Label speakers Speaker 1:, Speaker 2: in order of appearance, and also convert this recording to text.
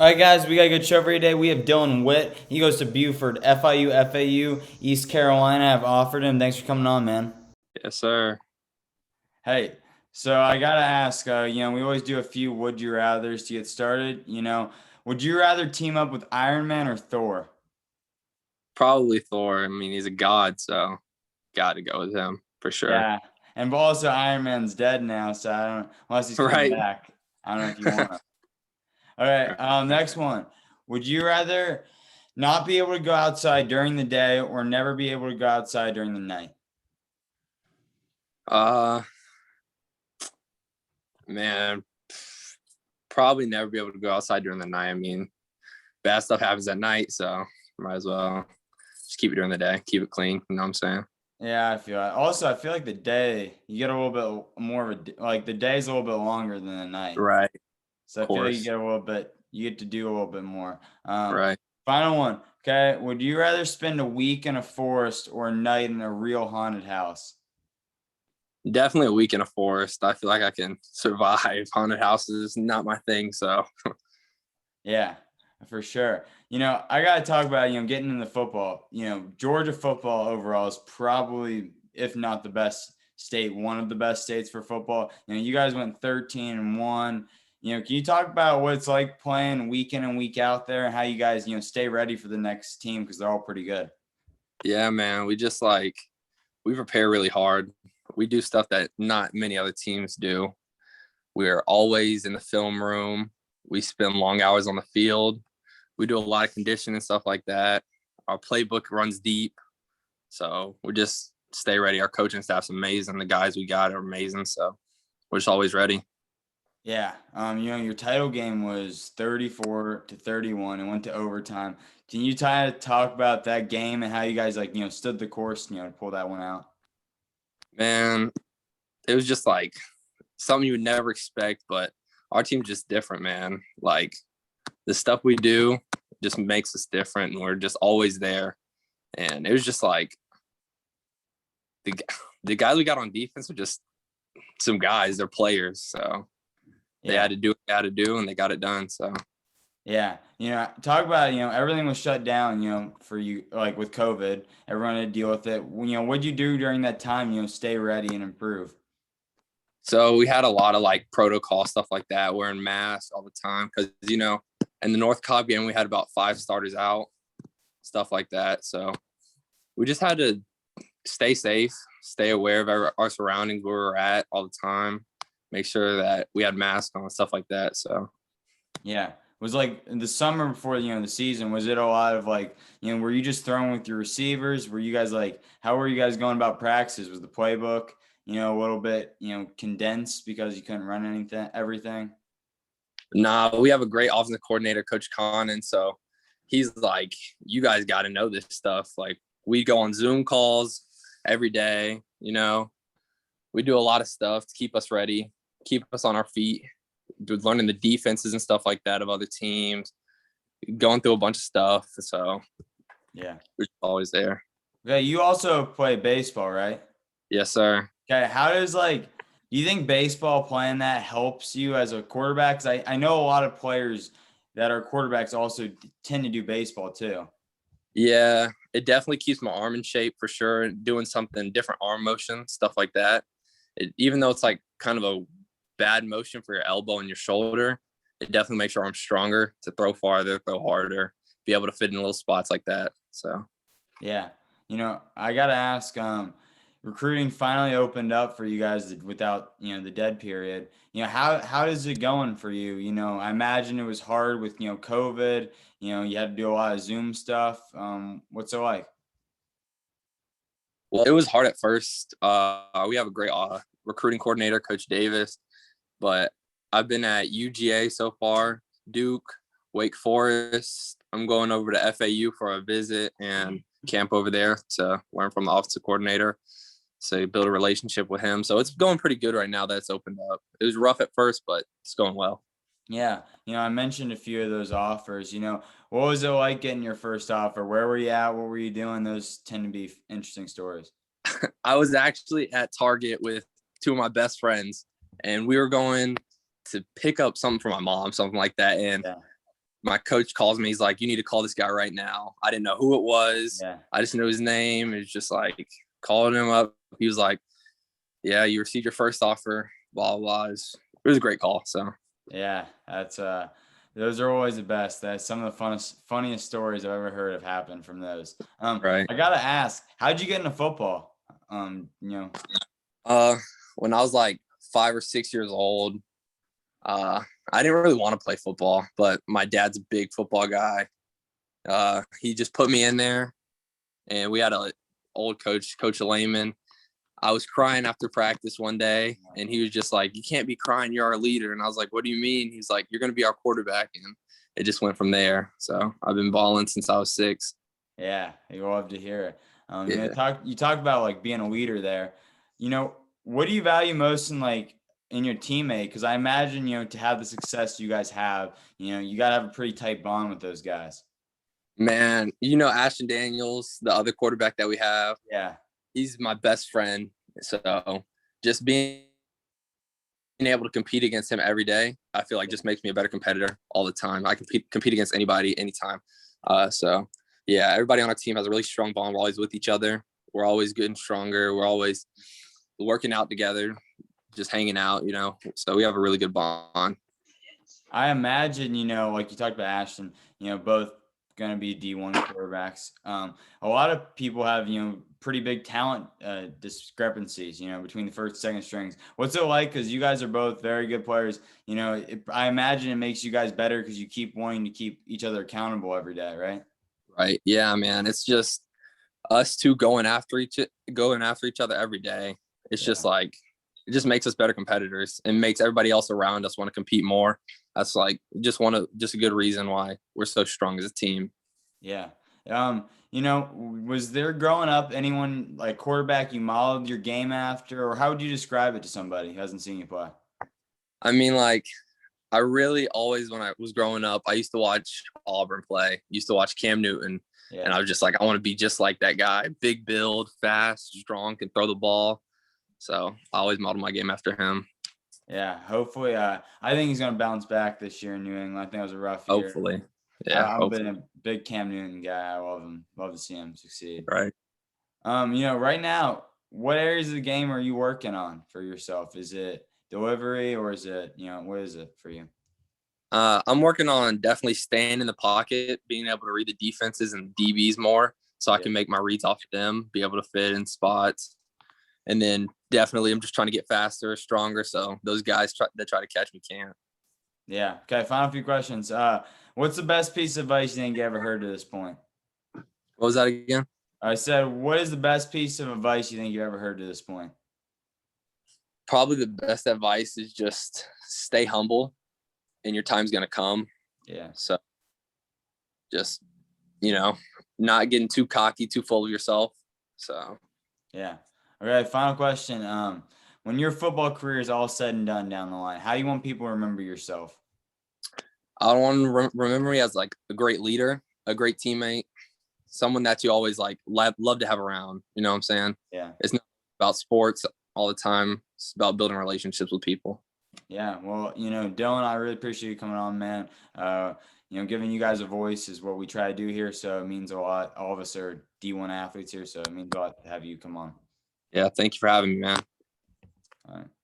Speaker 1: All right, guys, we got a good show for you today. We have Dylan Witt. He goes to Buford, FIU, FAU, East Carolina. I've offered him. Thanks for coming on, man.
Speaker 2: Yes, sir.
Speaker 1: Hey, so I gotta ask. We always do a few would you rather's to get started. Would you rather team up with Iron Man or Thor?
Speaker 2: Probably Thor. I mean, he's a god, so got to go with him for sure.
Speaker 1: Yeah, and also Iron Man's dead now, so I don't. Unless he's coming
Speaker 2: Right.
Speaker 1: back, I don't know if you want to. All right, next one. Would you rather not be able to go outside during the day or never be able to go outside during the night?
Speaker 2: Uh, man, probably never be able to go outside during the night. I mean, bad stuff happens at night, so might as well just keep it during the day, keep it clean. You know what I'm saying?
Speaker 1: Yeah, I feel it. Also, I feel like the day you get a little bit more of like the day's a little bit longer than the night.
Speaker 2: Right.
Speaker 1: So
Speaker 2: Of
Speaker 1: I feel like
Speaker 2: course.
Speaker 1: you get to do a little bit more.
Speaker 2: Right.
Speaker 1: Final one. Okay. Would you rather spend a week in a forest or a night in a real haunted house?
Speaker 2: Definitely a week in a forest. I feel like I can survive. Haunted houses, not my thing. So,
Speaker 1: Yeah, for sure. I got to talk about, getting into football. Georgia football overall is probably, if not the best state, one of the best states for football. You guys went 13-1. Can you talk about what it's like playing week in and week out there and how you guys, stay ready for the next team because they're all pretty good?
Speaker 2: yeah, man, we prepare really hard. We do stuff that not many other teams do. We're always in the film room. We spend long hours on the field. We do a lot of conditioning and stuff like that. Our playbook runs deep. So we just stay ready. Our coaching staff's amazing. The guys we got are amazing. So we're just always ready.
Speaker 1: Yeah. Your title game was 34-31 and went to overtime. Can you talk about that game and how you guys stood the course, to pull that one out?
Speaker 2: Man, it was just like something you would never expect, but our team's just different, man. Like the stuff we do just makes us different and we're just always there. And it was just like the the guys we got on defense are just some guys. They're players, so they
Speaker 1: Yeah.
Speaker 2: had to do what they had to do, and they got it done. So
Speaker 1: Yeah. Talk about, everything was shut down, for you, like with COVID, everyone had to deal with it. What'd you do during that time, stay ready and improve?
Speaker 2: we had a lot of like protocol stuff like that, wearing masks all the time because in the North Cobb game we had about 5 starters out, stuff like that. So we just had to stay safe, stay aware of our surroundings, where we're at all the time, make sure that we had masks on and stuff like that. So
Speaker 1: Yeah. Was like in the summer before, the season, was it a lot of were you just throwing with your receivers? Were you guys how were you guys going about practices? Was the playbook, a little bit, condensed because you couldn't run everything?
Speaker 2: nah, we have a great offensive coordinator, Coach Connon. So he's like, you guys got to know this stuff. Like we go on Zoom calls every day. We do a lot of stuff to keep us ready, keep us on our feet, learning the defenses and stuff like that of other teams, going through a bunch of stuff. So
Speaker 1: Yeah.
Speaker 2: we're always there.
Speaker 1: Okay. You also play baseball, right?
Speaker 2: Yes, sir.
Speaker 1: Okay, how does do you think baseball playing that helps you as a quarterback? 'Cause I know a lot of players that are quarterbacks also tend to do baseball too.
Speaker 2: Yeah, it definitely keeps my arm in shape for sure. Doing something different, arm motion, stuff like that. Even though it's like kind of a bad motion for your elbow and your shoulder, it definitely makes your arm stronger to throw farther, throw harder, be able to fit in little spots like that. So
Speaker 1: Yeah. I gotta ask, recruiting finally opened up for you guys without, the dead period. How is it going for you? I imagine it was hard with, COVID, you had to do a lot of Zoom stuff. What's it like?
Speaker 2: well, it was hard at first. We have a great recruiting coordinator, Coach Davis, but I've been at UGA so far, Duke, Wake Forest. I'm going over to FAU for a visit and camp over there to learn from the offensive coordinator. So build a relationship with him. So it's going pretty good right now that it's opened up. It was rough at first, but it's going well.
Speaker 1: Yeah, I mentioned a few of those offers. What was it like getting your first offer? Where were you at? What were you doing? Those tend to be interesting stories.
Speaker 2: I was actually at Target with 2 of my best friends, and we were going to pick up something for my mom, something like that. And
Speaker 1: Yeah.
Speaker 2: my coach calls me. He's like, "You need to call this guy right now." I didn't know who it was.
Speaker 1: Yeah.
Speaker 2: I just knew his name. It's just like calling him up. He was like, "Yeah, you received your first offer." Blah blah. It was a great call. So
Speaker 1: Yeah, that's those are always the best. That's some of the funniest stories I've ever heard have happened from those.
Speaker 2: right.
Speaker 1: I gotta ask, how'd you get into football?
Speaker 2: Uh, when I was like 5 or 6 years old, I didn't really want to play football, but my dad's a big football guy. He just put me in there, and we had a old coach, Coach Lehman. I was crying after practice one day, and he was just like, "You can't be crying. You're our leader." And I was like, "What do you mean?" He's like, "You're going to be our quarterback." And it just went from there. So I've been balling since I was 6.
Speaker 1: Yeah, you love to hear it.
Speaker 2: Yeah.
Speaker 1: You talk about like being a leader there. You know, what do you value most in like in your teammate? Because I imagine to have the success you guys have, you gotta have a pretty tight bond with those guys.
Speaker 2: Man, Ashton Daniels, the other quarterback that we have,
Speaker 1: Yeah,
Speaker 2: he's my best friend. So just being able to compete against him every day, I feel like just makes me a better competitor all the time. I can compete against anybody, anytime. So yeah, everybody on our team has a really strong bond. We're always with each other. We're always getting stronger. We're always working out together, just hanging out, so we have a really good bond.
Speaker 1: I imagine like you talked about Ashton, both going to be D1 quarterbacks. A lot of people have pretty big talent discrepancies between the first and second strings. What's it like? Because you guys are both very good players. I imagine it makes you guys better because you keep wanting to keep each other accountable every day, right?
Speaker 2: Right. Yeah, man. It's just us two going after each other every day. It's just like it just makes us better competitors and makes everybody else around us want to compete more. That's like just a good reason why we're so strong as a team.
Speaker 1: Yeah. Was there growing up anyone like quarterback you modeled your game after, or how would you describe it to somebody who hasn't seen you play?
Speaker 2: I mean, like, I really always, when I was growing up, I used to watch Auburn play, used to watch Cam Newton, and
Speaker 1: Yeah.
Speaker 2: I was just like, I want to be just like that guy, big build, fast, strong, can throw the ball. So I always model my game after him.
Speaker 1: Yeah. Hopefully, I think he's going to bounce back this year in New England. I think it was a rough year.
Speaker 2: Hopefully. Yeah,
Speaker 1: I've been
Speaker 2: hopefully.
Speaker 1: a big Cam Newton guy. I love him. Love to see him succeed.
Speaker 2: Right.
Speaker 1: Right now, what areas of the game are you working on for yourself? Is it delivery or is it, what is it for you?
Speaker 2: I'm working on definitely staying in the pocket, being able to read the defenses and DBs more so I
Speaker 1: Yeah.
Speaker 2: can make my reads off of them, be able to fit in spots. And then definitely I'm just trying to get faster, stronger. So those guys that try to catch me can't.
Speaker 1: Yeah. Okay. Final few questions. What's the best piece of advice you think you ever heard to this point?
Speaker 2: What was that again?
Speaker 1: I said, what is the best piece of advice you think you ever heard to this point?
Speaker 2: Probably the best advice is just stay humble and your time's going to come.
Speaker 1: Yeah.
Speaker 2: So just, not getting too cocky, too full of yourself. So,
Speaker 1: Yeah. Okay. Final question. When your football career is all said and done down the line, how do you want people to remember yourself?
Speaker 2: I don't want to remember me as like a great leader, a great teammate, someone that you always like love to have around. You know what I'm saying?
Speaker 1: Yeah.
Speaker 2: It's not about sports all the time. It's about building relationships with people.
Speaker 1: Yeah. Well, Dylan, I really appreciate you coming on, man. Giving you guys a voice is what we try to do here. So it means a lot. All of us are D1 athletes here. So it means a lot to have you come on.
Speaker 2: Yeah. Thank you for having me, man.
Speaker 1: All right.